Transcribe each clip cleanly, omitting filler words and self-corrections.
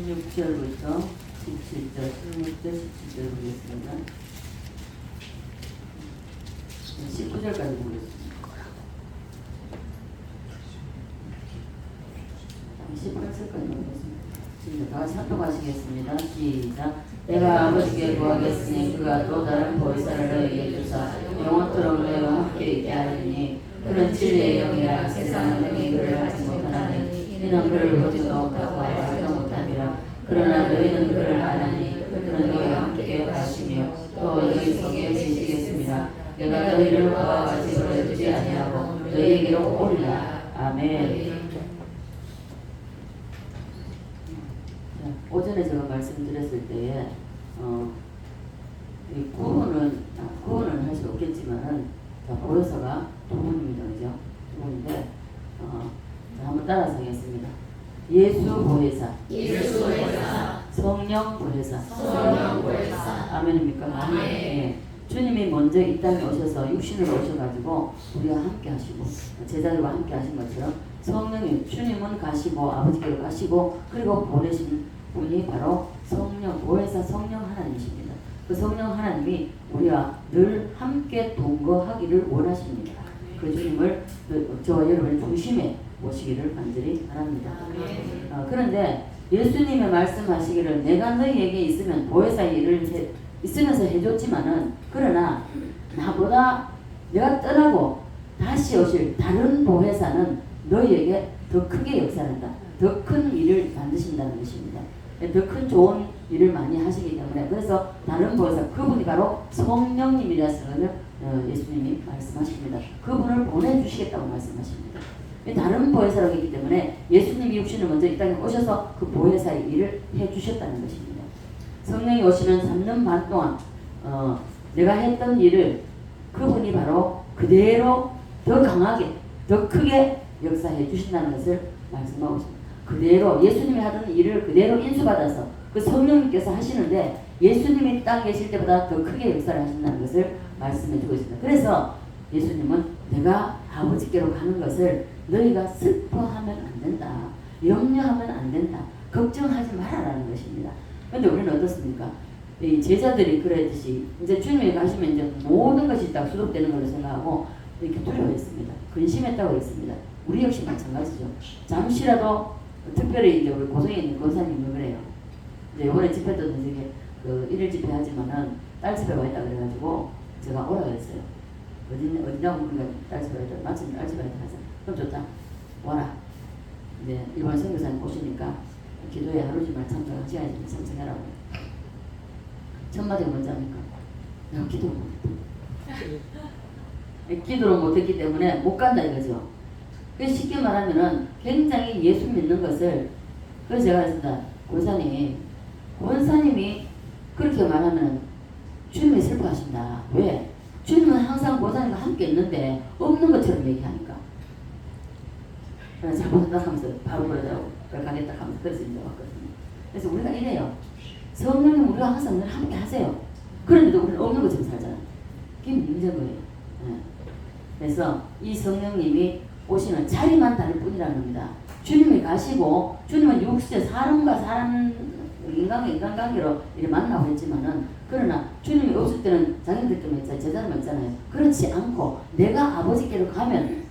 16절부터 17절, 16절, 17절 보겠습니다. 19절까지 보겠습니다. 18절까지 보겠습니다. 다 같이 합독하시겠습니다. 시작. 내가 아버지께 구하겠으니 그가 또 다른 보혜사를 너희에게 주사 영원토록 너희와 함께 있게 하리니 그는 진리의 영이라 세상은 능히 그를 알지 못하나니 이는 그를 보지도 못하고 알지도 못함이라. 그러나 너희는 그를 아나니 그는 너희와 함께 가시며 또 너희 속에 계시겠습니다. 내가 너희를 그와 같이 보내주지 아니하고 너희에게로 오리라. 아멘. 오전에 제가 말씀드렸을 때에 이 구원은 할 수 없겠지만은 보혜사가 두 분입니다. 그죠? 두 분인데 한번 따라서 하겠습니다. 예수 보혜사, 성령 보혜사, 아멘입니까? 아멘. 예. 주님이 먼저 이 땅에 오셔서 육신으로 오셔가지고 우리와 함께 하시고 제자들과 함께 하신 것처럼 성령님, 주님은 가시고 아버지께로 가시고 그리고 보내신 분이 바로 성령, 보혜사 성령 하나님이십니다. 그 성령 하나님이 우리와 늘 함께 동거하기를 원하십니다. 그 주님을 저와 여러분의 중심에 모시기를 간절히 바랍니다. 그런데 예수님의 말씀하시기를 내가 너희에게 있으면 보혜사의 일을 있으면서 해줬지만은 그러나 나보다 내가 떠나고 다시 오실 다른 보혜사는 너희에게 더 크게 역사한다. 더 큰 일을 만드신다는 것입니다. 더 큰 좋은 일을 많이 하시기 때문에 그래서 다른 보혜사 그분이 바로 성령님이라서는 예수님이 말씀하십니다. 그분을 보내주시겠다고 말씀하십니다. 다른 보혜사라고 했기 때문에 예수님이 육신을 먼저 이 땅에 오셔서 그 보혜사의 일을 해주셨다는 것입니다. 성령이 오시면 3년 반 동안 내가 했던 일을 그분이 바로 그대로 더 강하게 더 크게 역사해 주신다는 것을 말씀하고 있습니다. 그대로 예수님이 하던 일을 그대로 인수받아서 그 성령님께서 하시는데 예수님이 땅에 계실 때보다 더 크게 역사를 하신다는 것을 말씀해 주고 있습니다. 그래서 예수님은 내가 아버지께로 가는 것을 너희가 슬퍼하면 안 된다. 염려하면 안 된다. 걱정하지 말아라는 것입니다. 그런데 우리는 어떻습니까? 이 제자들이 그랬듯이 이제 주님이 가시면 이제 모든 것이 딱 수독되는 걸로 생각하고 이렇게 두려워했습니다. 근심했다고 했습니다. 우리 역시 마찬가지죠. 잠시라도 특별히 이제 우리 고성에 있는 권사님은 그래요. 이제 이번에 집회 때도 이제 그 일일 집회 하지만은 딸 집에 와 있다 그래가지고 제가 오라 그랬어요. 어디냐고 그러니까 딸 집에 와 있다. 마침 딸 집에 와 있다 하자. 그럼 좋다. 와라. 이제 이번 선교사님 오시니까 기도에 하루지만 참석해야지 참석해라고. 첫 마디가 뭔지 압니까? 내가 기도를 못했다. 기도를 못했기 때문에 못 간다 이거죠. 그래서 쉽게 말하면은 굉장히 예수 믿는 것을 그래서 제가 했습니다. 권사님이 그렇게 말하면 주님이 슬퍼하신다. 왜? 주님은 항상 권사님과 함께 있는데 없는 것처럼 얘기하니까. 그래서 잘못한다 하면서 바로 그러더라고. 가겠다 하면서 그래서 이제 왔거든요. 그래서 우리가 이래요. 성령님 우리가 항상 늘 함께 하세요. 그런데도 우리는 없는 것처럼 살잖아. 그게 문제인 거예요. 네. 그래서 이 성령님이 오시는 자리만 다를 뿐이라는 겁니다. 주님이 가시고 주님은 육체 사람과 사람 인간관계로 이렇게 만나고 했지만은 그러나 주님이 없을 때는 자기들 때문에 제자들만 있잖아요. 그렇지 않고 내가 아버지께로 가면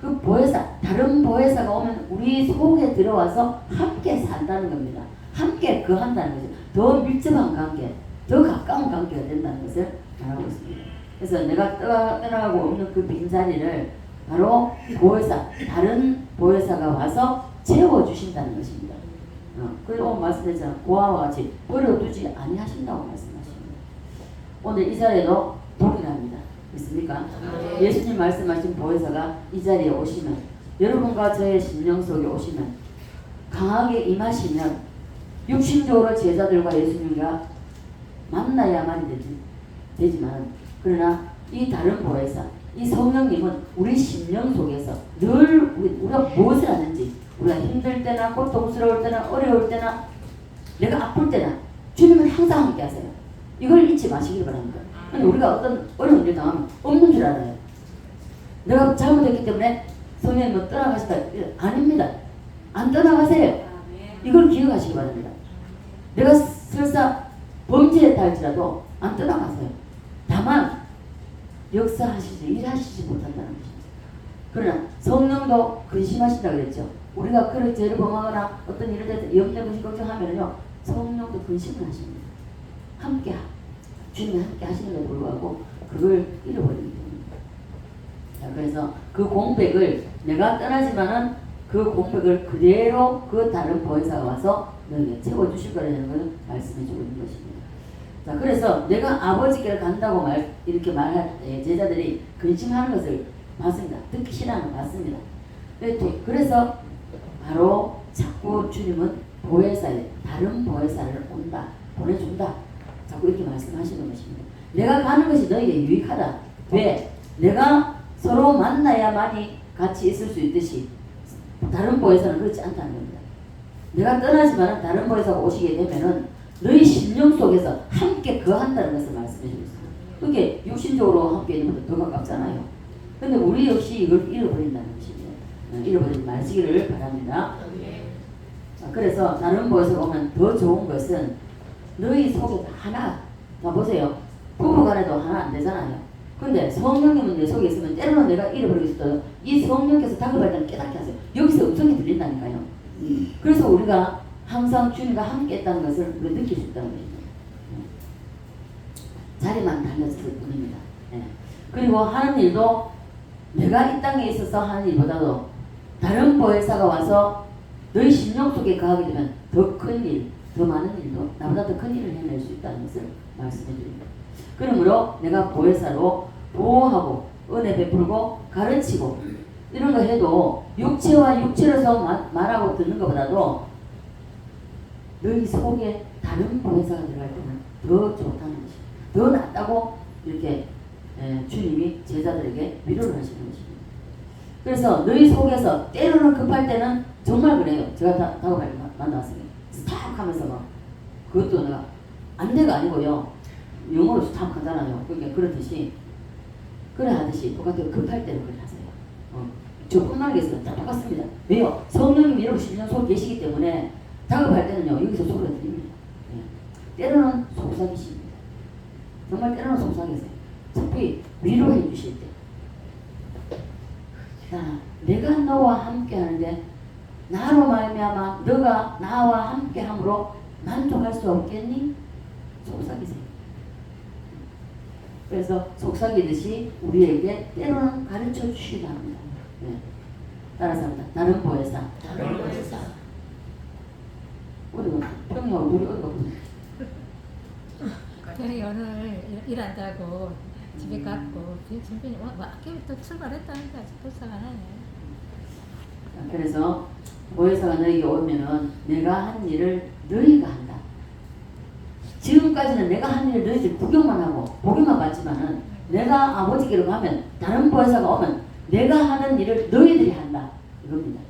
그 보혜사 다른 보혜사가 오면 우리 속에 들어와서 함께 산다는 겁니다. 함께 거한다는 거죠. 더 밀접한 관계, 더 가까운 관계가 된다는 것을 말하고 있습니다. 그래서 내가 떠나가고 없는 그 빈자리를 바로 보혜사, 다른 보혜사가 와서 채워주신다는 것입니다. 그리고 말씀드렸잖아요. 고아와 같이 버려두지 아니하신다고 말씀하십니다. 오늘 이 자리에도 복이랍니다. 있습니까? 예수님 말씀하신 보혜사가 이 자리에 오시면 여러분과 저의 심령 속에 오시면 강하게 임하시면 육신적으로 제자들과 예수님과 만나야만 되지만 그러나 이 다른 보혜사 이 성령님은 우리 심령 속에서 늘 우리가 무엇을 하는지 우리가 힘들 때나 고통스러울 때나 어려울 때나 내가 아플 때나 주님은 항상 함께 하세요. 이걸 잊지 마시길 바랍니다. 근데 우리가 어떤 어려운 일 당하면 없는 줄 알아요. 내가 잘못했기 때문에 성령님은 떠나가시다. 아닙니다. 안 떠나가세요. 이걸 기억하시기 바랍니다. 내가 설사 범죄했다 할지라도 안 떠나가세요. 다만 역사하시지 일하시지 못한다는 것입니다. 그러나 성령도 근심하신다 그랬죠. 우리가 그런 죄를 범하거나 어떤 일을 해서 염려 근심 걱정하면요 성령도 근심을 하십니다. 함께 주님이 함께 하시는데 불구하고 그걸 잃어버리기 때문입니다. 자, 그래서 그 공백을 내가 떠나지만은 그 공백을 그대로 그 다른 보혜사가 와서 너에게 채워주실 거라는 것을 말씀해 주고 있는 것입니다. 자, 그래서 내가 아버지께로 간다고 이렇게 말할 때 제자들이 근심하는 것을 봤습니다. 듣기 싫어하는 거 봤습니다. 그래서 바로 자꾸 주님은 보혜사에 다른 보혜사를 온다, 보내준다. 자꾸 이렇게 말씀하시는 것입니다. 내가 가는 것이 너에게 유익하다. 왜? 내가 서로 만나야만이 같이 있을 수 있듯이 다른 보혜사는 그렇지 않다는 겁니다. 내가 떠나지만 다른 보혜사가 오시게 되면은 너희 심령 속에서 함께 거한다는 것을 말씀해 주고 있습니다. 그게 육신적으로 함께 있는 것보다 더 가깝잖아요. 근데 우리 역시 이걸 잃어버린다는 것입니다. 잃어버리지 마시기를 바랍니다. 그래서 다른 보혜사가 오면 더 좋은 것은 너희 속에 하나, 자 보세요. 부부간에도 하나 안 되잖아요. 근데 성령님은 내 속에 있으면 때로는 내가 잃어버리고 있어도 이 성령께서 다급할 때는 깨닫게 하세요. 여기서 음성이 들린다니까요. 그래서 우리가 항상 주님과 함께 했다는 것을 우리가 느낄 수 있다는 것입니다. 자리만 달렸을 뿐입니다. 그리고 하는 일도 내가 이 땅에 있어서 하는 일보다도 다른 보혜사가 와서 너희 심령 속에 거하게 되면 더 큰 일, 더 많은 일도 나보다 더 큰 일을 해낼 수 있다는 것을 말씀해 드립니다. 그러므로 내가 보혜사로 보호하고 은혜 베풀고 가르치고 이런 거 해도 육체와 육체로서 말하고 듣는 것보다도 너희 속에 다른 보혜사가 들어갈 때는 더 좋다는 것입니다. 더 낫다고 이렇게 주님이 제자들에게 위로를 하시는 것입니다. 그래서 너희 속에서 때로는 급할 때는 정말 그래요. 제가 다음에 만나왔습니다. 스탑 하면서 막 그것도 내가 안돼가 아니고요. 영어로 스탑 하잖아요. 그러니까 그렇듯이 그래 하듯이 똑같아요. 급할 때는 그래 하세요. 저뿐만 아니라 다 똑같습니다. 왜요? 성령님이 여러분 심령 속에 계시기 때문에 다급할 때는요. 여기서 소리가 들립니다. 때로는 속삭이십니다. 정말 때로는 속삭이세요. 특히 위로해 주실 때. 자, 내가 너와 함께 하는데 나로 말미암아 너가 나와 함께 함으로 만족할 수 없겠니? 속삭이세요. 그래서 속삭이듯이 우리에게 때로는 가르쳐 주시기도 합니다. 따라서 합니다. 다른 보혜사. 우리가 평이 얼굴이 어디가 보세요? 저희 오늘 일한다고 집에 갔고 준빈이 아침부터 출발했다는데 아직 도착 안 하네. 그래서 보혜사가 너에게 오면은 내가 한 일을 너희가 한다. 지금까지는 내가 한 일을 너희들 구경만 하고 보기만 봤지만은 내가 아버지께로 가면 다른 보혜사가 오면 내가 하는 일을 너희들이 한다. 이겁니다.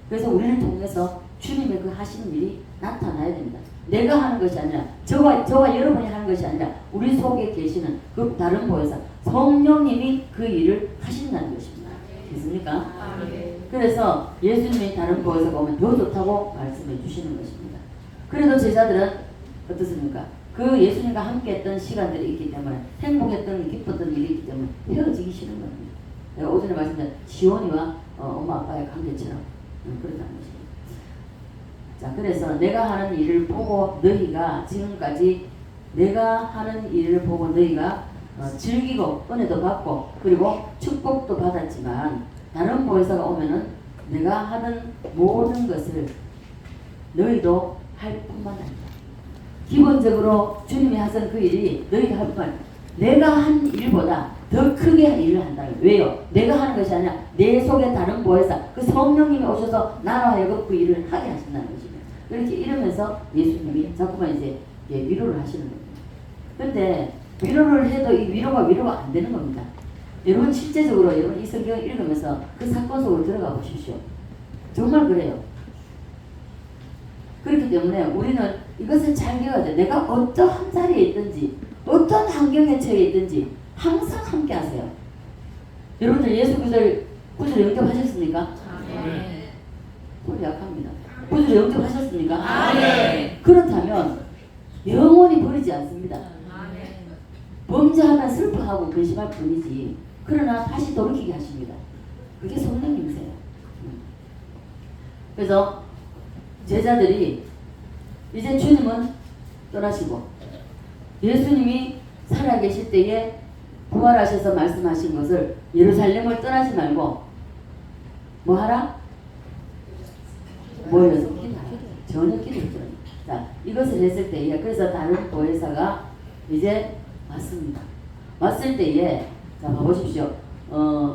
그래서 우리를 통해서 주님의 그 하시는 일이 나타나야 됩니다. 내가 하는 것이 아니라 저와 여러분이 하는 것이 아니라 우리 속에 계시는 그 다른 보혜사 성령님이 그 일을 하신다는 것입니다. 됐습니까? 그래서 예수님이 다른 보혜사가 오면 더 좋다고 말씀해 주시는 것입니다. 그래도 제자들은 어떻습니까? 그 예수님과 함께 했던 시간들이 있기 때문에 행복했던 기뻤던 일이 있기 때문에 헤어지기 싫은 겁니다. 내가 오전에 말씀드린 시온이와 엄마 아빠의 관계처럼 그렇다는 것입니다. 자, 그래서 내가 하는 일을 보고 너희가 지금까지 내가 하는 일을 보고 너희가 즐기고 은혜도 받고 그리고 축복도 받았지만 다른 보혜사가 오면은 내가 하던 모든 것을 너희도 할 뿐만 아니라 기본적으로 주님이 하신 그 일이 너희가 할 뿐만 아니라 내가 한 일보다 더 크게 한 일을 한다. 왜요? 내가 하는 것이 아니라 내 속에 다른 보혜사 그 성령님이 오셔서 나로 하여금 그 일을 하게 하신다는 것입니다. 그렇게 이러면서 예수님이 자꾸만 이제 위로를 하시는 겁니다. 근데 위로를 해도 이 위로가 안 되는 겁니다. 여러분 실제적으로 여러분 이 성경을 읽으면서 그 사건 속으로 들어가 보십시오. 정말 그래요. 그렇기 때문에 우리는 이것을 잘 기억해야 돼. 내가 어떠한 자리에 있든지 어떤 환경에 처해 있든지 항상 함께 하세요. 여러분들 예수 구주를 영접하셨습니까? 소리 약합니다. 구주를 영접하셨습니까? 네. 그렇다면 영원히 버리지 않습니다. 아멘. 범죄하면 슬퍼하고 근심할 뿐이지. 그러나 다시 돌이키게 하십니다. 그게 성령님이세요. 그래서 제자들이 이제 주님은 떠나시고 예수님이 살아계실 때에 부활하셔서 말씀하신 것을 예루살렘을 떠나지 말고 뭐 하라? 모여서 기도하라. 전혀 기도를 들어요. 자, 이것을 했을 때에 그래서 다른 보혜사가 이제 왔습니다. 왔을 때에 자 봐보십시오.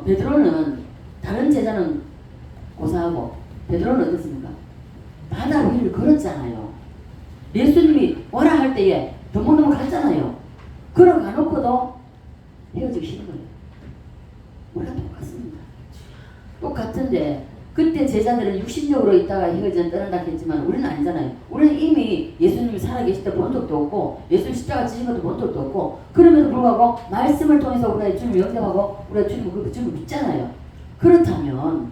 베드로는 다른 제자는 고사하고 베드로는 어떻습니까? 바다 위를 걸었잖아요. 예수님이 와라 할 때에 더먹더먹 갔잖아요. 걸어가 놓고도 헤어지기 싫은 거예요. 우리가 똑같습니다. 똑같은데 그때 제자들은 육신적으로 있다가 헤어져 떠난다 했지만 우리는 아니잖아요. 우리는 이미 예수님이 살아계실 때 본 적도 없고 예수님 십자가 지신 것도 본 적도 없고 그럼에도 불구하고 말씀을 통해서 우리가 주님을 영접하고 우리가 주님을 믿잖아요. 그렇다면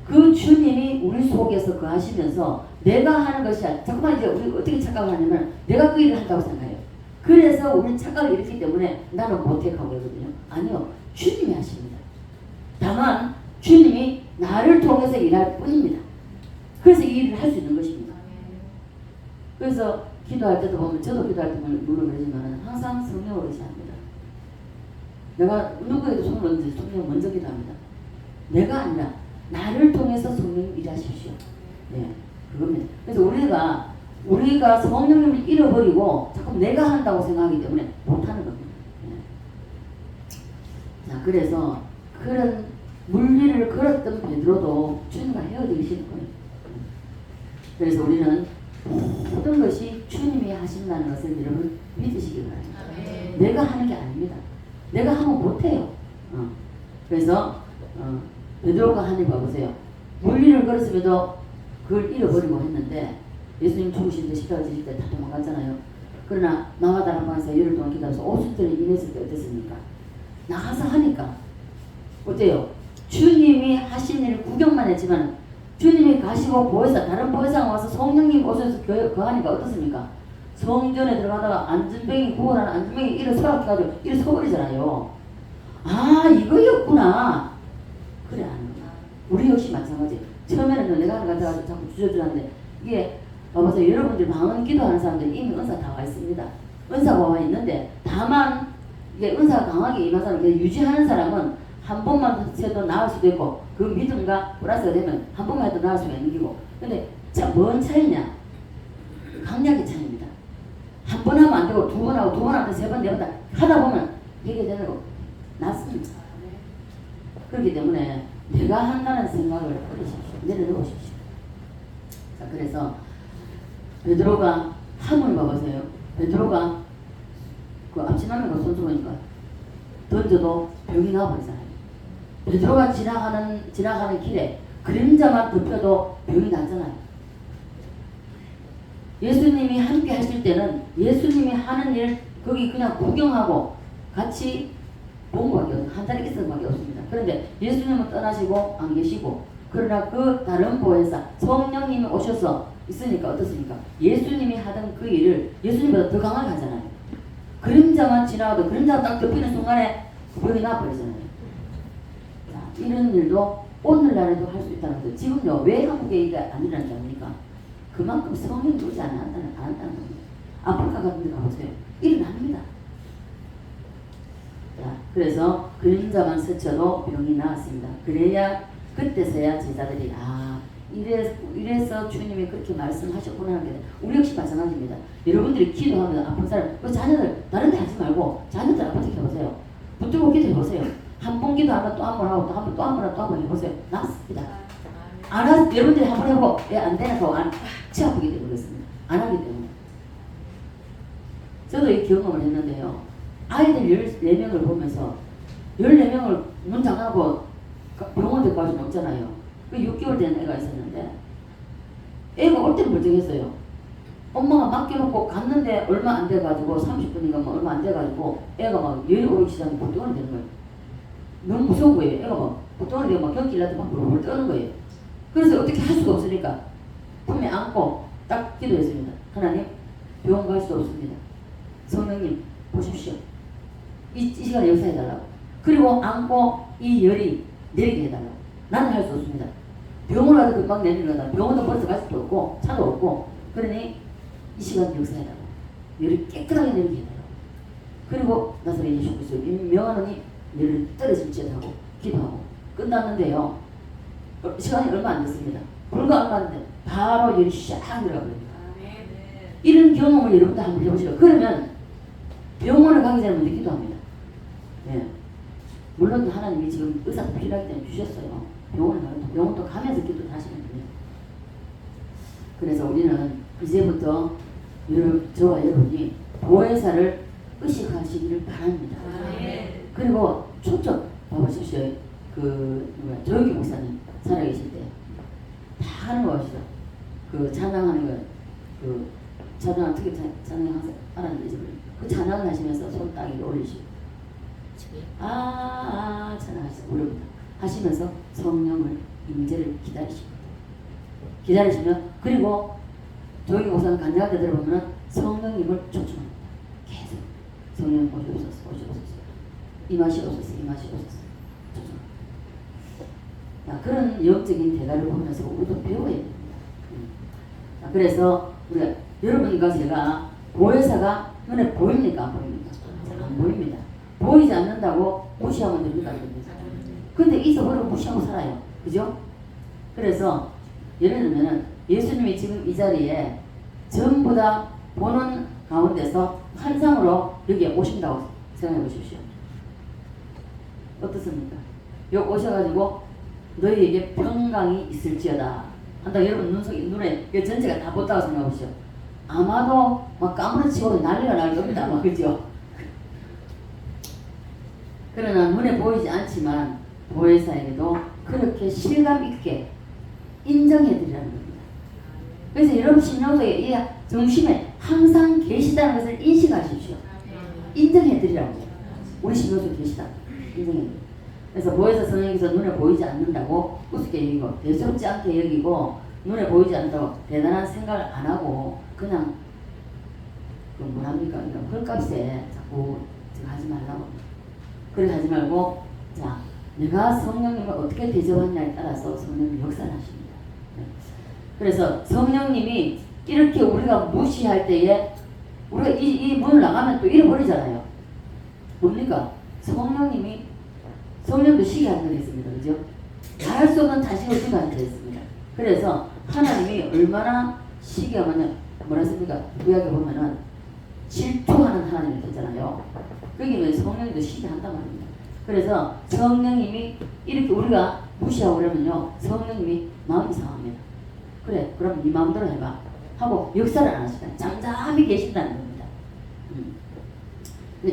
그 주님이 우리 속에서 거하시면서 내가 하는 것이 자꾸만 이제 우리 어떻게 착각을 하냐면 내가 그 일을 한다고 생각해요. 그래서 우리는 착각을 일으키기 때문에 나는 못해 하고 그러거든요. 아니요. 주님이 하십니다. 다만 주님이 나를 통해서 일할 뿐입니다. 그래서 이 일을 할 수 있는 것입니다. 그래서 기도할 때도 보면 저도 기도할 때 물론 그러지만 항상 성령으로 의지합니다. 내가 누구에도 성령 먼저 기도합니다. 내가 아니라 나를 통해서 성령님 일하십시오. 네, 그겁니다. 그래서 우리가 성령님을 잃어버리고 자꾸 내가 한다고 생각하기 때문에 못하는 겁니다. 네. 자, 그래서 그런 물리를 걸었던 베드로도 주님과 헤어지기 싫은 거예요. 그래서 우리는 모든 것이 주님이 하신다는 것을 여러분 믿으시기 바랍니다. 내가 하는 게 아닙니다. 내가 하면 못해요. 그래서 베드로가 하는 거 보세요. 물리를 걸었음에도 그걸 잃어버리고 했는데 예수님 죽으실 때 십자가 지실 때 다 도망갔잖아요. 그러나 나와 다른 방에서 열흘 동안 기다려서 오순절에 임했을 때 어땠습니까? 나가서 하니까 어때요? 주님이 하신 일을 구경만 했지만 주님이 가시고 보혜사 다른 보혜사가 와서 성령님 오셔서 거하니까 어떻습니까? 성전에 들어가다가 안전병이 구원하는 안전병이 일어서가지고 일어서버리잖아요. 아 이거였구나. 그래 안 합니다. 우리 역시 마찬가지. 처음에는 내가 하는 거 같아가지고 자꾸 주저주저하는데 이게 봐보세요. 여러분들 방언 기도하는 사람들 이미 은사 다 와 있습니다. 은사가 와 있는데 다만 이게 은사가 강하게 임한 사람 유지하는 사람은 한 번만 해도 나을 수도 있고 그 믿음과 플러스가 되면 한 번만 해도 나을 수가 있는 거고 근데 자, 뭔 차이냐? 강약의 차이입니다. 한 번 하면 안 되고 두 번 하고 두 번 하고 세 번 네 번 다 하다 보면 해결되는 거 낫습니다. 그렇기 때문에 내가 한다는 생각을 버리십시오. 내려놓으십시오. 자, 그래서 베드로가 함을 봐보세요. 베드로가 그 앞치마는 거 손수건이니까 던져도 병이 나버리잖아요. 베드로가 지나가는 길에 그림자만 덮여도 병이 나잖아요. 예수님이 함께 하실 때는 예수님이 하는 일 거기 그냥 구경하고 같이 본 것밖에 없어요. 한 자리 있을 수밖에 없습니다. 그런데 예수님은 떠나시고 안 계시고 그러나 그 다른 보혜사 성령님이 오셔서 있으니까 어떻습니까? 예수님이 하던 그 일을 예수님보다 더 강하게 하잖아요. 그림자만 지나가도 그림자가 딱 덮이는 순간에 병이 나버리잖아요. 자, 이런 일도 오늘날에도 할 수 있다는 거죠. 지금요 왜 한국에 이게 안 일어나는지 압니까? 그만큼 성령이 오지 안 한다는 겁니다. 아프리카 같은 데 가보세요. 일어납니다. 자, 그래서 그림자만 스쳐도 병이 나았습니다. 그래야 그때서야 제자들이 이래서 주님이 그렇게 말씀하셨구나 하는 게 우리 역시 마찬가지입니다. 여러분들이 기도하면 아픈 사람 그 자녀들 다른 데 하지 말고 자녀들 아프게 해보세요. 붙들고 기도해보세요. 한 번 기도하면 또 한 번 하고 또 한 번 또 한 번 하고 또 한 번 해보세요. 낫습니다. 안 하, 여러분들이 한 번 해보고 안 되나 하고 치 아프게 되고 그렇습니다. 안 하기 때문에. 저도 이 경험을 했는데요. 아이들 14명을 보면서 14명을 문 잠가고 병원 데리고 갈 수는 없잖아요. 그 6개월 된 애가 있었는데 애가 올 때는 멀쩡했어요. 엄마가 맡겨놓고 갔는데 얼마 안 돼가지고 30분인가 뭐 얼마 안 돼가지고 애가 막 열이 오르기 시작하면 보통은 되는 거예요. 너무 무서운 거예요. 애가 막 보통은 되고 막 경기를 나도 막 물을 떠는 거예요. 그래서 어떻게 할 수가 없으니까 품에 안고 딱 기도했습니다. 하나님 병원 갈 수 없습니다. 성령님 보십시오. 이 시간에 역사해달라고. 그리고 안고 이 열이 내리게 해달라고. 나는 할 수 없습니다. 병원 가서 금방 내리는 거다. 병원도 벌써 갈 수도 없고 차도 없고. 그러니 이 시간 역사해달라고. 열이 깨끗하게 내리게 해달라고. 그리고 나사렛 예수 그리스도 명하노니 열을 떨어질지 하고 기도하고 끝났는데요. 시간이 얼마 안 됐습니다. 불과 얼마 안 됐는데 바로 열이 샥 들어가버립니다. 이런 경험을 여러분도 한번 해보시죠. 그러면 병원을 가기 전에 먼저 기도합니다. 예. 물론 하나님이 지금 의사가 필요하기 때문에 주셨어요. 병원도 가면서 기도를 하시면 됩니다. 그래서 우리는 이제부터 저와 여러분이 보혜사를 의식하시기를 바랍니다. 그리고 초점 봐보십시오. 조영기 목사님 살아계실 때 다 하는 거 아시죠? 찬양하는 거, 찬양 어떻게 찬양 항상 알았는데 그 찬양을 하시면서 손 딱 이렇게 올리시고 찬양하시고 오릅니다. 하시면서 성령을 임재를 기다리시면 그리고 조영기 목사님 간증할 때 들어보면 성령님을 초청합니다. 계속 성령 오시옵소서 임하시옵소서 초청합니다. 그런 영적인 대가를 보면서 우리도 배워야 됩니다. 그래서 우리가 여러분과 제가 보혜사가 눈에 보입니까 안 보입니까? 안 보입니다. 보이지 않는다고 무시하면 됩니까? 근데 있어버리면 무시하고 살아요. 그죠? 그래서 예를 들면 예수님이 지금 이 자리에 전부 다 보는 가운데서 환상으로 여기에 오신다고 생각해 보십시오. 어떻습니까? 여기 오셔가지고 너희에게 평강이 있을지어다 한다. 여러분 눈에 전체가 다 보다고 생각해 보시죠. 아마도 막 까무러치고 난리가 날 겁니다. 막 그죠? 그러나 눈에 보이지 않지만 보혜사에게도 그렇게 실감 있게 인정해드리라는 겁니다. 그래서 여러분 심령속에 이 중심에 항상 계시다는 것을 인식하십시오. 인정해드리라고. 우리 심령속에 계시다. 인정해드리라. 그래서 보혜사 성령께서 눈에 보이지 않는다고 우습게 여기고 대수롭지 않게 여기고 눈에 보이지 않는다고 대단한 생각을 안 하고 그냥 뭐랍니까? 헐값에 자꾸 하지 말라고. 그렇게 하지 말고 자 내가 성령님을 어떻게 대접하느냐에 따라서 성령님이 역사를 하십니다. 그래서 성령님이 이렇게 우리가 무시할 때에 우리가 이 문을 나가면 또 잃어버리잖아요. 뭡니까? 성령도 시기하는 게 있습니다. 그죠? 말할 수 없는 자식을 주가는 게 있습니다. 그래서 하나님이 얼마나 시기하면 뭐라 했습니까? 구약에 보면은 질투하는 하나님을 했잖아요. 거기는 성령도 시기한단 말입니다. 그래서 성령님이 이렇게 우리가 무시하고 그러면요 성령님이 마음이 상합니다. 그래 그럼 네 마음대로 해봐 하고 역사를 안 하시다. 잠잠히 계신다는 겁니다.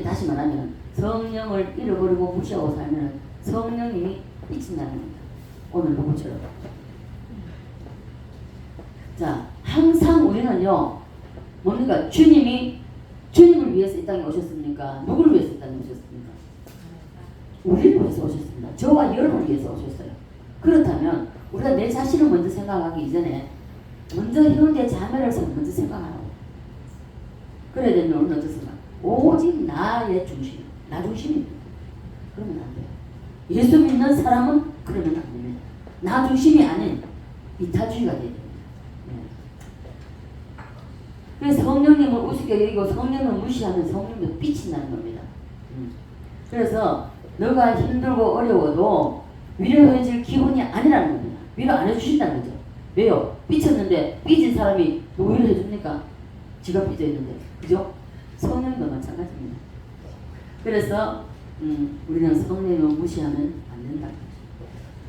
다시 말하면 성령을 잃어버리고 무시하고 살면 성령님이 잊힌다는 겁니다. 오늘 누구처럼. 자 항상 우리는요 뭡니까? 주님을 위해서 이 땅에 오셨습니까? 누구를 위해서 이 땅에 오셨습니까? 우리를 위해서 오셨습니다. 저와 여러분을 위해서 오셨어요. 그렇다면 우리가 내 자신을 먼저 생각하기 이전에 먼저 형제 자매를 먼저 생각하라고. 그래야 되면 우리는 어떻습니까? 오직 나의 중심, 나 중심입니다. 그러면 안 돼요. 예수 믿는 사람은 그러면 안 됩니다. 나 중심이 아닌 이타주의가 돼야 됩니다. 그래서 성령님을 우습게 여기고 성령을 무시하면 성령도 삐친다는 겁니다. 그래서 너가 힘들고 어려워도 위로해줄 기분이 아니라는 겁니다. 위로 안 해주신다는 거죠. 왜요? 삐쳤는데 삐진 사람이 뭐 위로해줍니까? 지가 삐져있는데. 그죠? 성령도 마찬가지입니다. 그래서 우리는 성령을 무시하면 안 된다.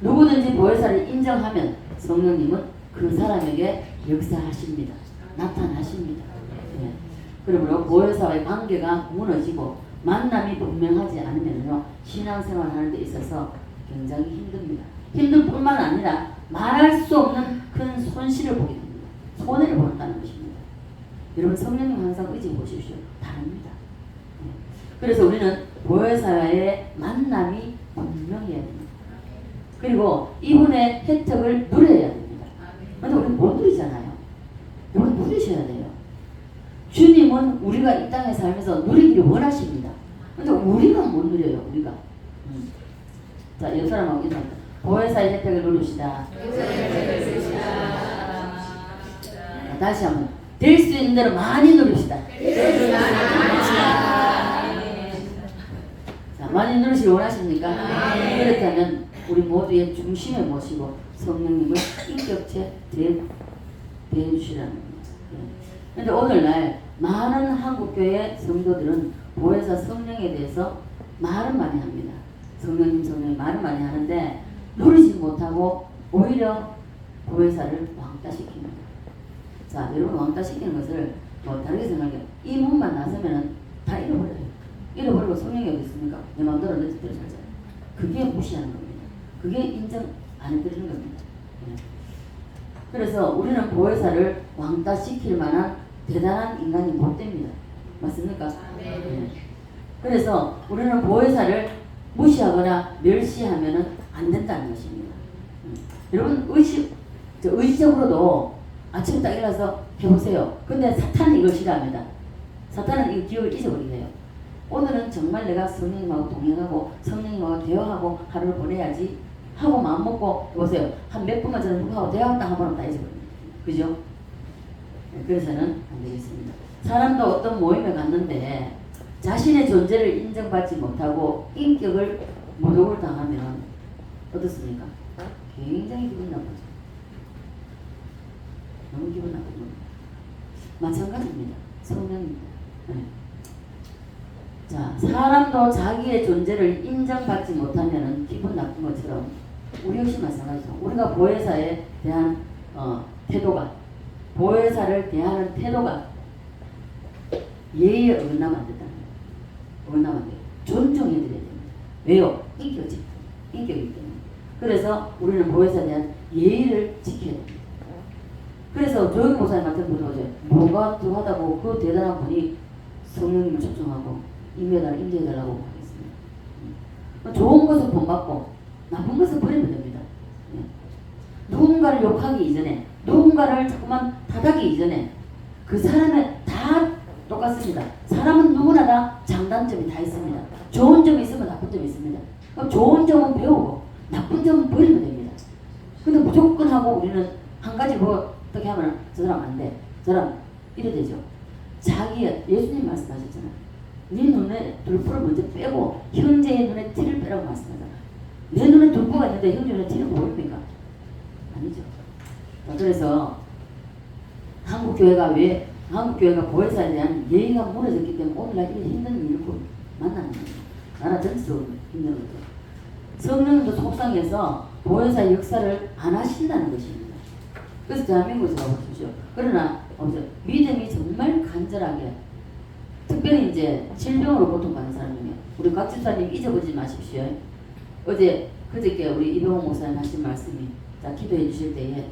누구든지 보혜사를 인정하면 성령님은 그 사람에게 역사하십니다. 나타나십니다. 네. 그러므로 보혜사와의 관계가 무너지고 만남이 분명하지 않으면요 신앙생활 하는 데 있어서 굉장히 힘듭니다. 힘들 뿐만 아니라 말할 수 없는 큰 손실을 보게 됩니다. 손해를 본다는 것입니다. 여러분 성령님 항상 의지해 보십시오. 다릅니다. 네. 그래서 우리는 보혜사와의 만남이 분명해야 됩니다. 그리고 이분의 혜택을 누려야 됩니다. 근데 우리는 못 누리잖아요. 이건 누리셔야 돼요. 주님 주님은 우리가 이 땅에 살면서 누리기를 원하십니다. 근데 우리가 못 누려요. 우리가. 자, 옆 사람하고 인사합니다. 보혜사의 혜택을 누립시다. 다시 한번. 될 수 있는 대로 많이 누립시다. 자, 많이 누리시길 원하십니까? 그렇다면 우리 모두의 중심에 모시고 성령님을 인격체 대해주시라는 겁니다. 그런데 오늘날 많은 한국교회 성도들은 보혜사 성령에 대해서 말은 많이 합니다. 성령님 말은 많이 하는데 누리지 못하고 오히려 보혜사를 왕따시킵니다. 자, 여러분 왕따시키는 것을 뭐 다르게 생각해요. 이 문만 나서면은 다 잃어버려요. 잃어버리고 성령이 어디 있습니까? 내 마음대로 내 뜻대로 살잖아요. 그게 무시하는 겁니다. 그게 인정 안 해드리는 겁니다. 네. 그래서 우리는 보혜사를 왕따시킬 만한 대단한 인간이 못 됩니다. 맞습니까? 네. 그래서 우리는 보혜사를 무시하거나 멸시하면은 안 된다는 것입니다. 여러분 의식적으로도 아침에 딱 일어나서 해보세요. 근데 사탄은 이걸 싫어합니다. 사탄은 이 기억을 잊어버리네요. 오늘은 정말 내가 성령님하고 동행하고 성령님하고 대화하고 하루를 보내야지 하고 마음먹고 해보세요. 한 몇 분만 전에 누구하고 대화했다 한 번은 다 잊어버립니다. 그죠? 네, 그래서는 안 되겠습니다. 사람도 어떤 모임에 갔는데 자신의 존재를 인정받지 못하고 인격을 모독을 당하면 어떻습니까? 굉장히 기분 나쁘죠. 너무 기분 나쁜 겁니다. 마찬가지입니다. 성령입니다. 네. 자, 사람도 자기의 존재를 인정받지 못하면 기분 나쁜 것처럼 우리 역시 마찬가지죠. 우리가 보혜사에 대한 태도가, 보혜사를 대하는 태도가 예의에 어긋나면 안 된다는 거예요. 어긋나면 안 돼요. 존중해드려야 됩니다. 왜요? 인격이기 때문에. 그래서 우리는 보혜사에 대한 예의를 지켜야 됩니다. 그래서 조영희 목사님 같은 분은 어제 뭐가 들어하다고 그 대단한 분이 성령님을 초청하고 인재해달라고 하겠습니다. 좋은 것을 본받고 나쁜 것을 버리면 됩니다. 누군가를 욕하기 이전에 누군가를 자꾸만 타닥이 이전에 그 사람의 다 똑같습니다. 사람은 누구나 다 장단점이 다 있습니다. 좋은 점이 있으면 나쁜 점이 있습니다. 그럼 좋은 점은 배우고 나쁜 점은 버리면 됩니다. 근데 무조건 하고 우리는 한 가지 뭐 어떻게 하면 저 사람 안 돼. 저 사람 이래 되죠. 예수님 말씀하셨잖아요. 네 눈에 둘보를 먼저 빼고 형제의 눈에 티를 빼라고 말씀하잖아요. 내 눈에 둘보가 있는데 형제 눈에 티는 보입니까? 아니죠. 그래서 한국교회가 보혜사에 대한 예의가 무너졌기 때문에 오늘날 이런 힘든 일을 만나는 거예요. 나라 전체적으로 힘든 거죠. 성령님도 속상해서 보혜사의 역사를 안 하신다는 것입니다. 그래서 대한민국에서 가보십시오. 그러나 믿음이 정말 간절하게 특별히 이제 질병으로 고통받는 사람 중에 우리 곽 집사님 잊어보지 마십시오. 그저께 우리 이병호 목사님 하신 말씀이 자 기도해 주실 때에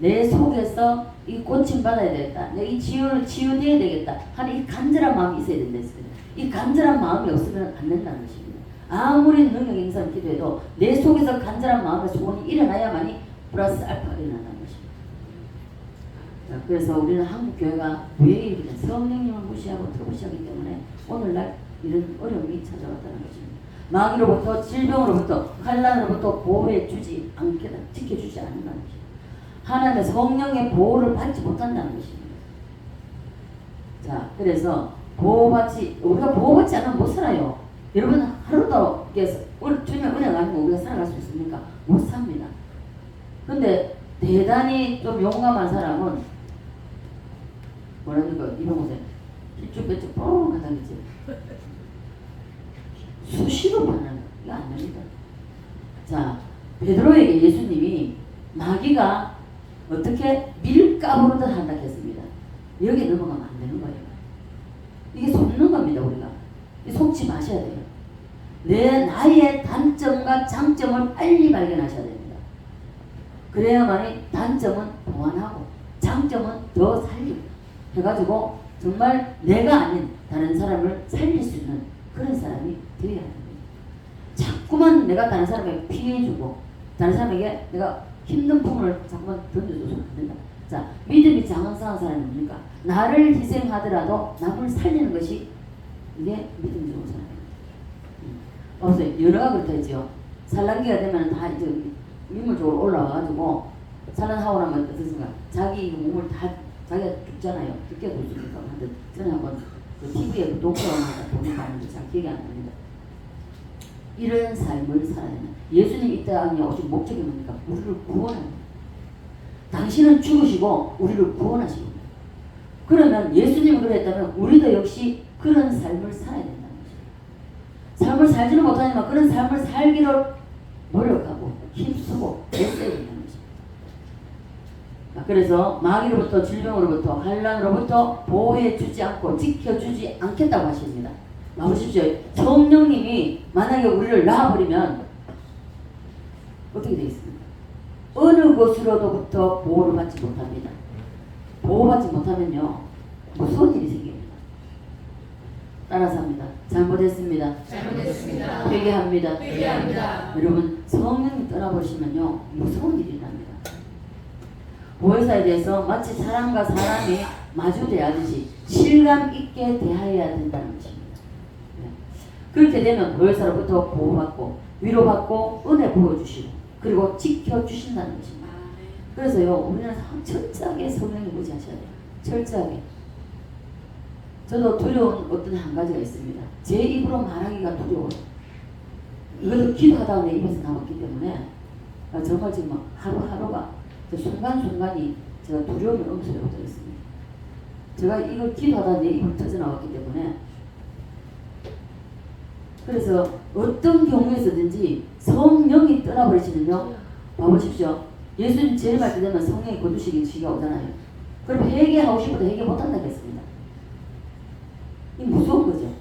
내 속에서 이 고침받아야 되겠다. 내가 이 치유되어야 되겠다. 하는 이 간절한 마음이 있어야 된다 했습니다. 이 간절한 마음이 없으면 안 된다는 것입니다. 아무리 능력 있는 사람 기도해도 내 속에서 간절한 마음의 소원이 일어나야만이 플러스 알파가 일어난다는 것입니다. 자, 그래서 우리는 한국교회가 왜 이렇게 성령님을 무시하고 무시하기 때문에 오늘날 이런 어려움이 찾아왔다는 것입니다. 마귀로부터 질병으로부터 환난으로부터 보호해주지 않겠다. 지켜주지 않는다는 것입니다. 하나님의 성령의 보호를 받지 못한다는 것입니다. 자, 그래서 우리가 보호받지 않으면 못 살아요. 여러분 하루도 주님의 은혜가 아니면 우리가 살아갈 수 있습니까? 못 삽니다. 근데 대단히 좀 용감한 사람은 뭐라니까 이병호세 일주일째 뽀롱 가다니지 수시로 만나는 이거 안 됩니다. 자, 베드로에게 예수님이 마귀가 어떻게 밀가부르듯 한다 했습니다. 여기 넘어가면 안 되는 거예요. 이게 속는 겁니다. 우리가 속지 마셔야 돼요. 나의 단점과 장점을 빨리 발견하셔야 됩니다. 그래야만이 단점은 보완하고 장점은 더 살리고 해가지고 정말 내가 아닌 다른 사람을 살릴 수 있는 그런 사람이 되어야 합니다. 자꾸만 내가 다른 사람에게 피해주고 다른 사람에게 내가 힘든 부분을 자꾸만 던져줘서는 안 된다. 자, 믿음이 장성한 사람이 뭡니까? 나를 희생하더라도 남을 살리는 것이 이게 믿음이 좋은 사람입니다. 보세요. 연어가 그렇다 했죠. 산란기가 되면 다 이제 민물적으로 올라와가지고 산란하고 나면 어떻습니까? 자기 몸을 다 자기가 죽잖아요. 죽게 죽으니까. 저는 한번 그 TV에 그 독서를 보니까 하는데 잘 기억이 안 납니다. 이런 삶을 살아야 된다. 예수님 이 땅에 오신 목적이 뭡니까? 우리를 구원합니다. 당신은 죽으시고 우리를 구원하시고. 그러면 예수님이 그랬다면 우리도 역시 그런 삶을 살아야 된다는 것입니다. 삶을 살지는 못하지만 그런 삶을 살기를 노력하고 힘쓰고 애써야 된다는 것입니다. 그래서 마귀로부터 질병으로부터 환난으로부터 보호해주지 않고 지켜주지 않겠다고 하십니다. 보십시오. 성령님이 만약에 우리를 낳아버리면 어떻게 되겠습니까? 어느 것으로부터 보호를 받지 못합니다. 보호받지 못하면요 무서운 일이 생깁니다. 따라서 합니다. 잘못했습니다. 잘못했습니다. 회개합니다. 회개합니다. 여러분 성령이 떠나버리시면요 무서운 일이 납니다. 보혜사에 대해서 마치 사람과 사람이 마주대하듯이 실감 있게 대하여야 된다는 것입니다. 그렇게 되면 보혜사로부터 보호받고 위로받고 은혜 부어주시고 그리고 지켜주신다는 것입니다. 그래서요 우리는 철저하게 성령이 무지하셔야 돼요. 철저하게. 저도 두려운 어떤 한 가지가 있습니다. 제 입으로 말하기가 두려워요. 이것도 기도하다가 내 입에서 나왔기 때문에 정말 지금 막 하루하루가 순간순간이 제가 두려움이 엄습하고 있습니다. 제가 이걸 기도하다가 내 입을 터져 나왔기 때문에 그래서 어떤 경우에서든지 성령이 떠나버리시면요 봐보십시오. 예수님 재림할 때 되면 성령이 거두시기 시기가 오잖아요. 그럼 회개하고 싶어도 회개 못한다고 했습니다. 이 무서운 거죠.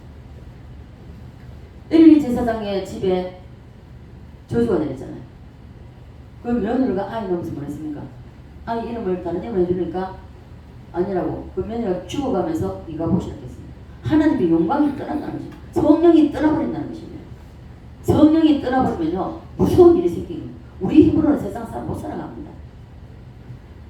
엘리 제사장의 집에 저주가 내렸잖아요. 그럼 며느리가 아이 넘어서 뭐랬습니까? 아이 이름을 다른 이름을 해주니까 아니라고. 그 며느리가 죽어가면서 이가 보시라 했습니다. 하나님의 영광이 떠난다는 것입니다. 성령이 떠나버린다는 것입니다. 성령이 떠나버리면요 무서운 일이 생깁니다. 우리 힘으로는 세상 사람 못 살아갑니다.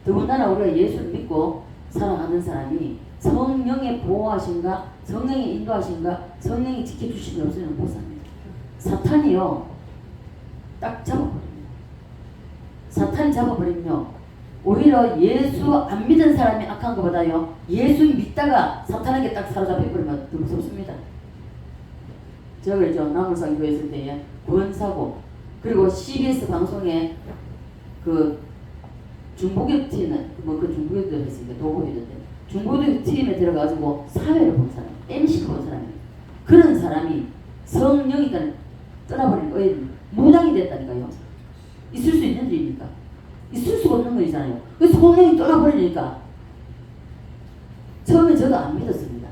더군다나 우리가 예수를 믿고 살아가는 사람이 성령의 보호하신가 성령의 인도하신가 성령이 지켜주신 게 없으면 못 삽니다. 사탄이요 딱 잡아버립니다. 사탄이 잡아버리면요 오히려 예수 안 믿은 사람이 악한 것보다요 예수 믿다가 사탄에게 딱 사로잡혀버리면 더 무섭습니다. 제가 그랬죠. 나물상 교회 있을 때에 구원사고 그리고 CBS 방송에 그 중보교 팀에 그 중보교도 했으니까 도보교도인데 중보교 팀에 들어가지고 사회를 본 사람, MC를 본 사람이에요. 그런 사람이 성령이 떠나버린 거에 무당이 됐다니까요. 있을 수 있는 일입니까? 있을 수가 없는 거잖아요. 그 성령이 떠나버리니까 처음에 저도 안 믿었습니다.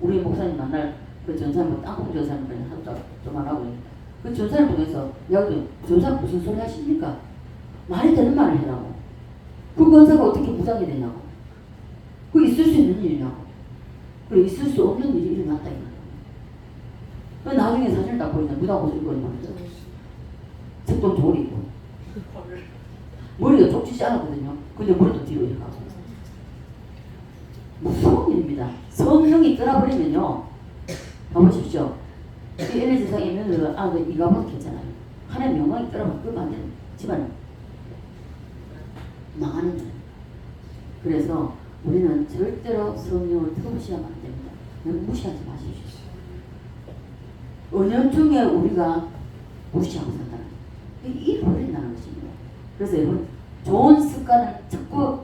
우리 목사님 만날 그 전사님 땅콩 전사님을 하도 좀 안 하고 그 전사님 통해서 야 전사 무슨 소리 하십니까? 말이 되는 말을 해라고. 그 권사가 어떻게 무당이 되냐고. 그 있을 수 있는 일이냐고. 그리고 있을 수 없는 일이 일어났다 이거예요. 나중에 사진을 딱 보니까 무당 옷을 입고 있는 거죠. 책도 저리 입고 머리가 쪽지지 않았거든요. 근데 머리도 뒤로 이렇게 하고 무서운 일입니다. 성령이 떠나버리면요 봐보십시오. 이 엘리 세상에 있는 이가 먹겠잖아요. 하나님 영광이 떠나면 그 만든 집안은 망하는 거예요. 그래서 우리는 절대로 성령을 무시하면 안 됩니다. 무시하지 마십시오. 은연중에 우리가 무시하고 산다는 거예요. 이 버린다는 것입니다. 그래서 여러분 좋은 습관을 자꾸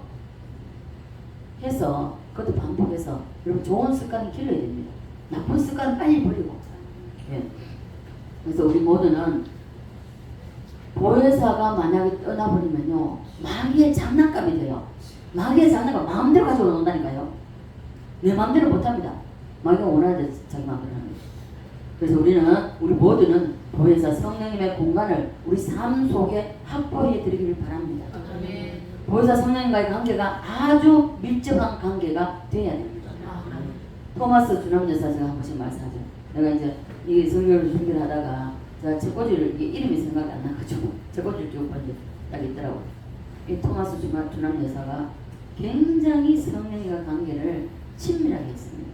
해서 그것도 반복해서 여러분 좋은 습관을 길러야 됩니다. 나쁜 습관은 빨리 버리고. 예. 그래서 우리 모두는 보혜사가 만약에 떠나버리면요 마귀의 장난감이 돼요. 마귀의 장난감 마음대로 가지고 논다니까요. 내 마음대로 못합니다. 마귀가 원하는 대로 자기 마음대로 하는 거예요. 그래서 우리 모두는 보혜사 성령님의 공간을 우리 삶 속에 확보해 드리기를 바랍니다. 아멘. 보혜사 성령님과의 관계가 아주 밀접한 관계가 돼야 됩니다. 토마스 주남여사 제가 한 번씩 말씀하죠. 내가 이제 이 설교를 준비를 하다가 제가 책꽂이를 이름이 생각이 안 나가지고 책꽂이를 쭉 봤는데 딱 있더라고요. 이 토마스 주남여사가 굉장히 성령과 관계를 친밀하게 했습니다.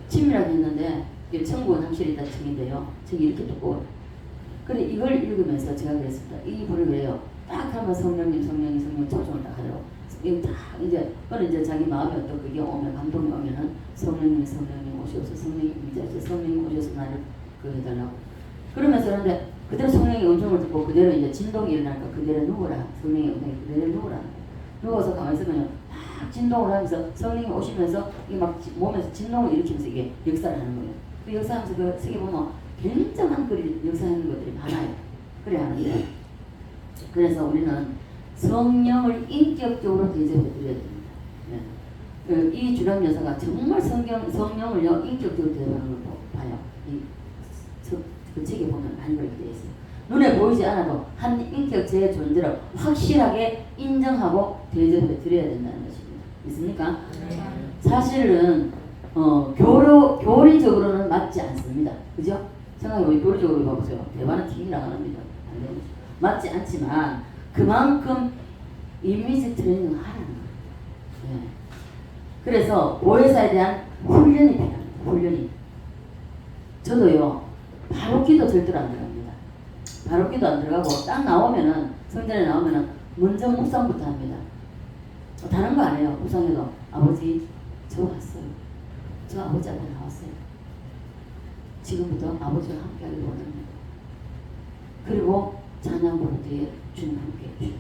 친밀하게 했는데 이게 천국은 확실히 다 청인데요. 책이 이렇게 두꺼워요. 그래 이걸 읽으면서 제가 그랬습니다. 이 부를 그래요. 딱 하면 성령님 초청을 딱 하더라고. 이거 다 이제 그건 이제 자기 마음에 어떤 그게 오면 감동이 오면은 성령님 오셔서 성령님 이제 성령님 오셔서 나를 그 해달라고. 그러면서 그런데 그대로 성령의 음성을 듣고 그대로 이제 진동이 일어나니까 그대로 누구라 성령의 음성이 그대로 누구라 누워서 가만히 있으면요 막 진동을 하면서 성령이 오시면서 이게 막 몸에서 진동을 일으키면서 이게 역사를 하는 거예요. 그 역사하면서 그 책에 보면 굉장한 그리 역사하는 것들이 많아요. 그래 하는데 그래서 우리는 성령을 인격적으로 대접해 드려야 됩니다. 네. 이 주람 여사가 정말 성령을요 인격적으로 대접하는 걸 봐요. 그 책에 보면 많이 그렇게 되어 있어요. 눈에 보이지 않아도 한 인격체의 존재를 확실하게 인정하고 대접해 드려야 된다는 것입니다. 있습니까? 네. 사실은 교리적으로는 맞지 않습니다. 그죠? 생각해보면 교리적으로 봐보세요. 대화는 튀기랑 안 합니다. 안 되는 거죠. 맞지 않지만 그만큼 이미지 트레이닝을 하라는 거예요. 네. 그래서 보혜사에 대한 훈련이 필요합니다. 훈련이. 저도요. 바로 기도 절대로 안 들어갑니다. 바로 기도 안 들어가고 딱 나오면은 성전에 나오면은 먼저 묵상부터 합니다. 다른 거 안 해요. 묵상해도 아버지 저 왔어요. 저 아버지 앞에 나왔어요. 지금부터 아버지와 함께하길 원합니다. 그리고 찬양 부를 때에 주님 함께 해주세요.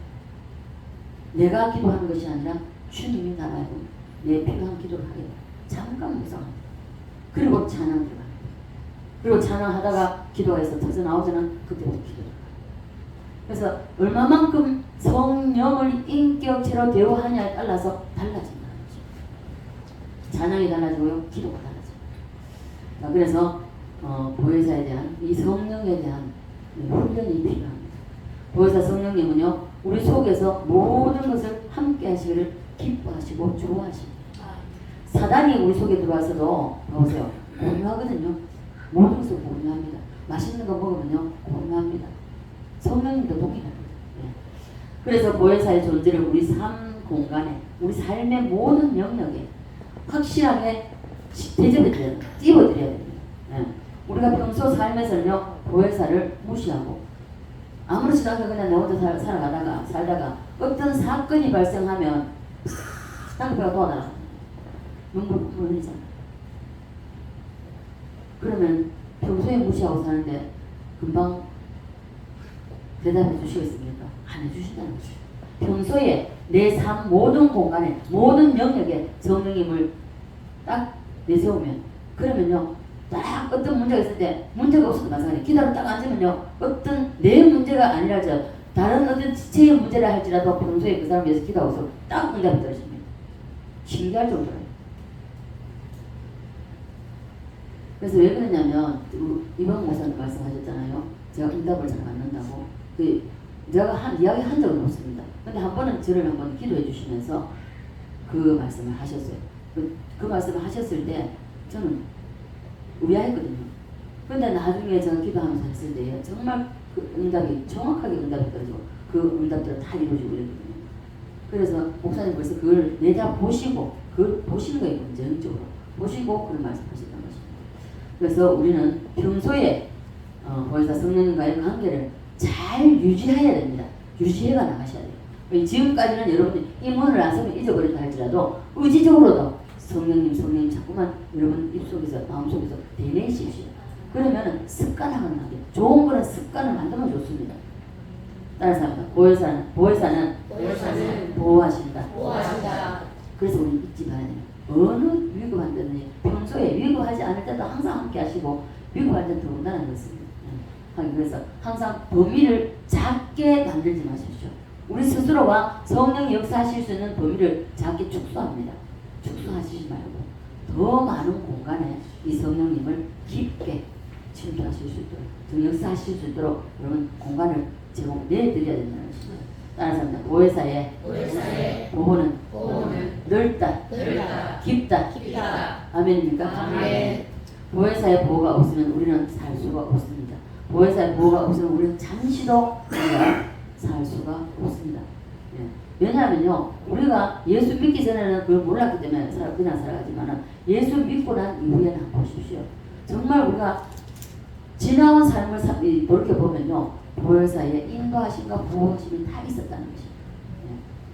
내가 기도하는 것이 아니라 주님이 나라고 내 필요한 기도를 하게 돼요. 잠깐 묵상합니다. 그리고 찬양 들어갑니다. 그리고 찬양하다가 기도해서 터져 나오잖아. 그때부터 기도. 그래서 얼마만큼 성령을 인격체로 대우하냐에 따라서 달라진다는 거죠. 찬양이 달라지고요. 기도가 달라져요. 그래서 보혜사에 대한 이 성령에 대한 훈련이 필요합니다. 보혜사 성령님은요. 우리 속에서 모든 것을 함께 하시기를 기뻐하시고 좋아하십니다. 사단이 우리 속에 들어와서도 보세요. 공유하거든요. 모든 것을 공유합니다. 맛있는 거 먹으면요 공유합니다. 성령님도 동일합니다. 네. 그래서 보혜사의 존재를 우리 삶 공간에 우리 삶의 모든 영역에 확실하게 대접해드려야 됩니다. 띄워드려야 됩니다. 네. 우리가 평소 삶에서는요 보혜사를 무시하고 아무렇지도 않게 그냥 내 혼자 살다가 어떤 사건이 발생하면 상대가 도와달라 눈물 흘리잖아. 그러면 평소에 무시하고 사는데 금방 대답해 주시겠습니까? 안 해주신다는 거죠. 평소에 내 삶 모든 공간에 모든 영역에 성령님을 딱 내세우면 그러면요 딱 어떤 문제가 있을 때 문제가 없어도 마찬가지 기다려 딱 앉으면요 어떤 내 문제가 아니라죠 다른 어떤 지체의 문제라 할지라도 평소에 그 사람 위해서 기도하고서 딱 응답이 떨어집니다. 신기할 정도로. 그래서 왜 그러냐면 이번 목사님 말씀하셨잖아요. 제가 응답을 잘 받는다고. 제가 이야기 한 적은 없습니다. 근데 한 번은 저를 한번 기도해 주시면서 그 말씀을 하셨어요. 그 말씀을 하셨을 때 저는 의아했거든요. 근데 나중에 제가 기도하면서 했을 때 정말 그 응답이 정확하게 응답이 떨어지고 그 응답들을 다 이루어지고 이랬거든요. 그래서 목사님 벌써 그걸 내다 보시고 그걸 보시는 거예요. 전적으로 보시고 그런 말씀하셨던 것입니다. 그래서 우리는 평소에 보혜사 성령님과의 관계를 잘 유지해야 됩니다. 유지해가 나가셔야 돼요. 지금까지는 여러분이 이 문을 안 쓰면 잊어버린다 할지라도 의지적으로도 성령님 자꾸만 여러분 입속에서 마음속에서 대내십시오. 그러면 습관화가 나게 좋은 거는 습관을 만들면 좋습니다. 따라서 합니다. 보혜사는 보호하신다. 그래서 우리 잊지 말아야 돼요. 어느 위급한 때는 평소에 위급하지 않을 때도 항상 함께 하시고 위급할 때는 더군다나 그렇습니다. 그래서 항상 범위를 작게 만들지 마십시오. 우리 스스로가 성령이 역사하실 수 있는 범위를 작게 축소합니다. 축소하시지 말고 더 많은 공간에 이 성령님을 깊게 침투하실 수 있도록 더 역사하실 수 있도록 여러분 공간을 제공 내드려야 된다는 것입니다. 따라서 합니다. 보혜사의 보호는 넓다. 깊다. 아멘입니까? 아멘. 보혜사의 보호가 없으면 우리는 살 수가 없습니다. 보혜사의 보호가 없으면 우리는 잠시도 우리가 살 수가 없습니다. 예. 왜냐하면요, 우리가 예수 믿기 전에는 그걸 몰랐기 때문에 그냥 살아가지만은 예수 믿고 난 이후에는 보십시오. 정말 우리가 지나온 삶을 돌이켜보면요, 보혜사의 인도하심과 보호하심이 다 있었다는 것입니다.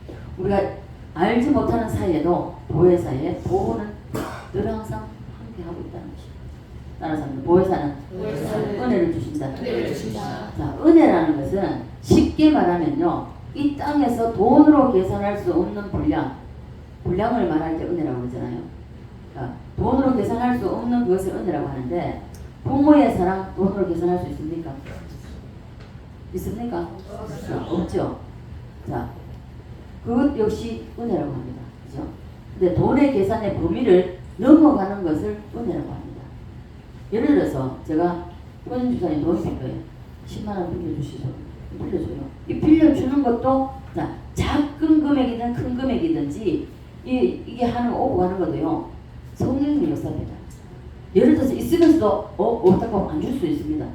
예. 우리가 알지 못하는 사이에도 보혜사의 보호는 늘 항상 함께하고 있다는 것입니다. 따라서 보혜사는 은혜를 주신다. 자, 은혜라는 것은 쉽게 말하면요, 이 땅에서 돈으로 계산할 수 없는 분량을 말할 때 은혜라고 그러잖아요. 그러니까 돈으로 계산할 수 없는 그것을 은혜라고 하는데, 부모의 사랑 돈으로 계산할 수 있습니까? 있습니까? 없죠. 자, 그것 역시 은혜라고 합니다. 그죠? 근데 돈의 계산의 범위를 넘어가는 것을 은혜라고 합니다. 예를 들어서 제가 권주사님 돈이 필요해요. 10만 원 빌려주시죠. 빌려줘요. 이 빌려주는 것도 자, 작은 금액이든 큰 금액이든지 이게 하는 오고 가는 것도요, 성령님의 역사입니다. 예를 들어서 있으면서도 없다고 안 줄 수 있습니다.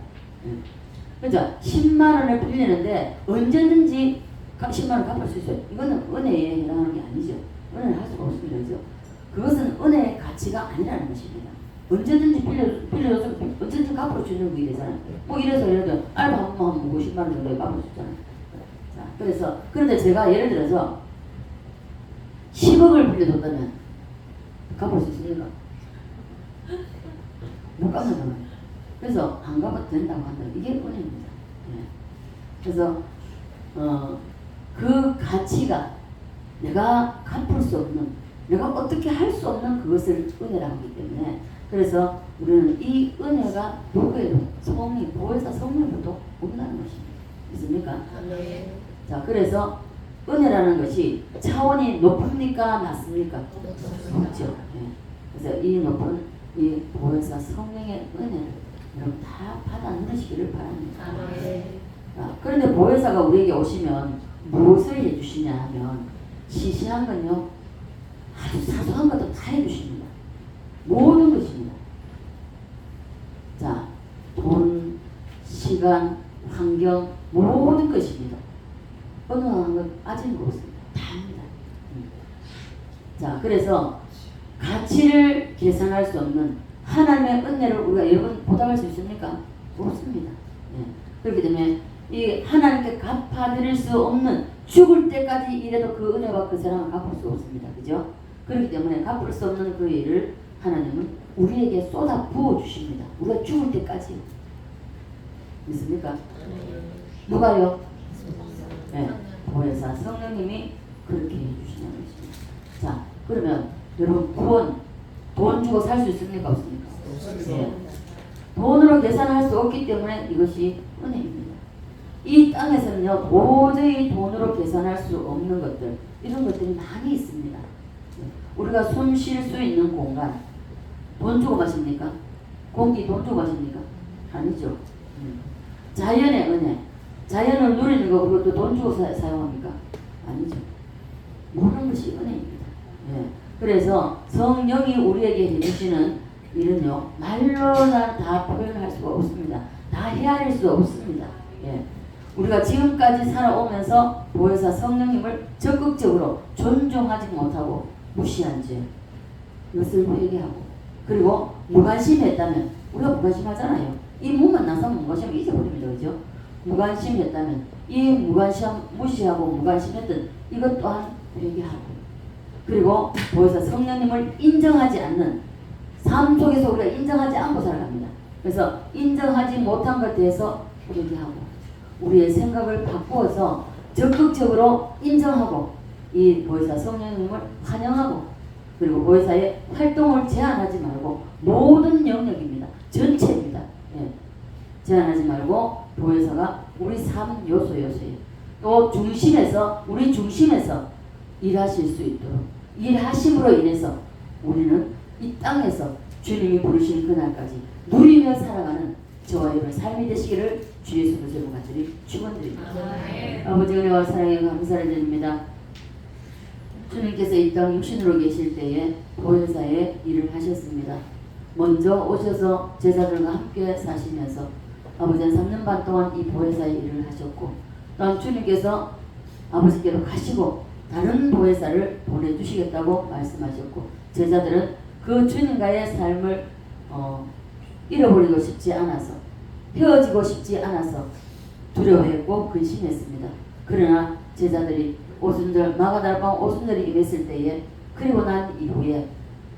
그죠? 10만 원을 빌리는데 언제든지 10만 원 갚을 수 있어요. 이거는 은혜에 해당하는 게 아니죠. 은혜를 할 수가 없습니다. 그죠? 그것은 은혜의 가치가 아니라는 것입니다. 언제든지 빌려줘서 언제든지 갚을 수 있는 그게 되잖아요. 뭐 이래서 알바 한 번 하면 50만 원 정도에 갚을 수 있잖아요. 자, 그런데 제가 예를 들어서 10억을 빌려줬다면 갚을 수 있습니까? 못 갚는다고요. 그래서 안 갚아도 된다고 한다. 이게 은혜입니다. 예. 그래서 그 가치가 내가 갚을 수 없는, 내가 어떻게 할 수 없는 그것을 은혜라고 하기 때문에, 그래서 우리는 이 은혜가 누구에도 성령, 보혜사 성령으로도 온다는 것입니다. 있습니까? 네. 자, 그래서 은혜라는 것이 차원이 높습니까? 낮습니까? 높죠. 예. 그래서 이 높은 이 보혜사 성령의 은혜를 여러분 다 받아 누리시기를 바랍니다. 자, 그런데 보혜사가 우리에게 오시면 무엇을 해주시냐 하면, 시시한 건요, 아주 사소한 것도 다 해주십니다. 모든 것입니다. 자, 돈, 시간, 환경, 모든 것입니다. 어느 한 것 아직은 없습니다. 다 합니다. 자, 그래서 가치를 계산할 수 없는 하나님의 은혜를 우리가 여러분 보답할 수 있습니까? 없습니다. 예. 그렇기 때문에 이 하나님께 갚아드릴 수 없는, 죽을 때까지 일해도 그 은혜와 그 사랑을 갚을 수 없습니다. 그죠? 그렇기 때문에 갚을 수 없는 그 일을 하나님은 우리에게 쏟아 부어 주십니다. 우리가 죽을 때까지. 믿습니까? 누가요? 네, 보혜사 성령님이 그렇게 해주시는 것입니다. 자, 그러면 여러분 구원, 돈 주고 살 수 있습니까? 없습니까? 네. 돈으로 계산할 수 없기 때문에 이것이 은혜입니다. 이 땅에서는요, 도저히 돈으로 계산할 수 없는 것들, 이런 것들이 많이 있습니다. 우리가 숨 쉴 수 있는 공간, 돈 주고 마십니까? 공기 돈 주고 마십니까? 아니죠. 자연의 은혜, 자연을 누리는 거 그것도 돈 주고 사용합니까? 아니죠. 모든 것이 은혜입니다. 예. 그래서 성령이 우리에게 해주시는 일은요, 말로나 다 표현할 수가 없습니다. 다 헤아릴 수 없습니다. 예. 우리가 지금까지 살아오면서 보혜사 성령님을 적극적으로 존중하지 못하고 무시한 죄, 이것을 회개하고, 그리고 무관심했다면, 우리가 무관심하잖아요. 이 몸만 나서면 무관심하면 잊어버립니다. 그죠? 무관심했다면 이 무시하고 무관심했던 이것 또한 회개하고, 그리고 보혜사 성령님을 인정하지 않는 삶 속에서 우리가 인정하지 않고 살아갑니다. 그래서 인정하지 못한 것에 대해서 회개하고, 우리의 생각을 바꾸어서 적극적으로 인정하고, 이 보혜사 성령님을 환영하고, 그리고 보혜사의 활동을 제한하지 말고, 모든 영역입니다. 전체입니다. 예. 제한하지 말고 보혜사가 우리 삶 요소예요. 또 중심에서, 우리 중심에서 일하실 수 있도록, 일하심으로 인해서 우리는 이 땅에서 주님이 부르신 그날까지 누리며 살아가는 저와 여러분의 삶이 되시기를 주 예수 그리스도로 간절히 축원드립니다. 아버지 은혜와 사랑에 감사를 드립니다. 주님께서 이 땅 육신으로 계실 때에 보혜사의 일을 하셨습니다. 먼저 오셔서 제자들과 함께 사시면서 아버지는 3년 반 동안 이 보혜사의 일을 하셨고, 또한 주님께서 아버지께로 가시고 다른 보혜사를 보내주시겠다고 말씀하셨고 제자들은 그 주님과의 삶을 잃어버리고 싶지 않아서 헤어지고 싶지 않아서 두려워했고 근심했습니다. 그러나 제자들이 오순절 마가다락방 오순절이 임했을 때에 그리고 난 이후에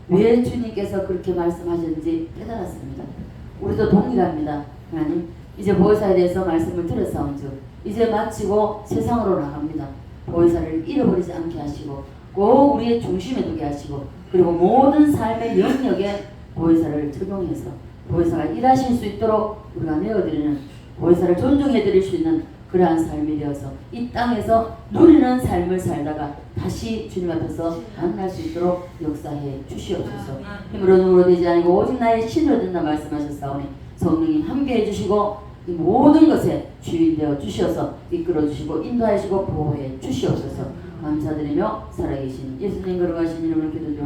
왜 주님께서 그렇게 말씀하셨는지 깨달았습니다. 우리도 동일합니다. 하나님 이제 보혜사에 대해서 말씀을 들었사온즉 이제 마치고 세상으로 나갑니다. 보혜사를 잃어버리지 않게 하시고 꼭 우리의 중심에 두게 하시고 그리고 모든 삶의 영역에 보혜사를 적용해서 보혜사가 일하실 수 있도록 우리가 내어드리는 보혜사를 존중해드릴 수 있는 그러한 삶이 되어서 이 땅에서 누리는 삶을 살다가 다시 주님 앞에서 만날 수 있도록 역사해 주시옵소서. 힘으로 눈으로 되지 아니고 오직 나의 신으로 된다 말씀하셨사오니 성령님 함께 해주시고 이 모든 것에 주인 되어 주셔서 이끌어 주시고 인도하시고 보호해 주시옵소서. 감사드리며 살아계신 예수님 걸어가신 이름으로 기도드리옵나이다.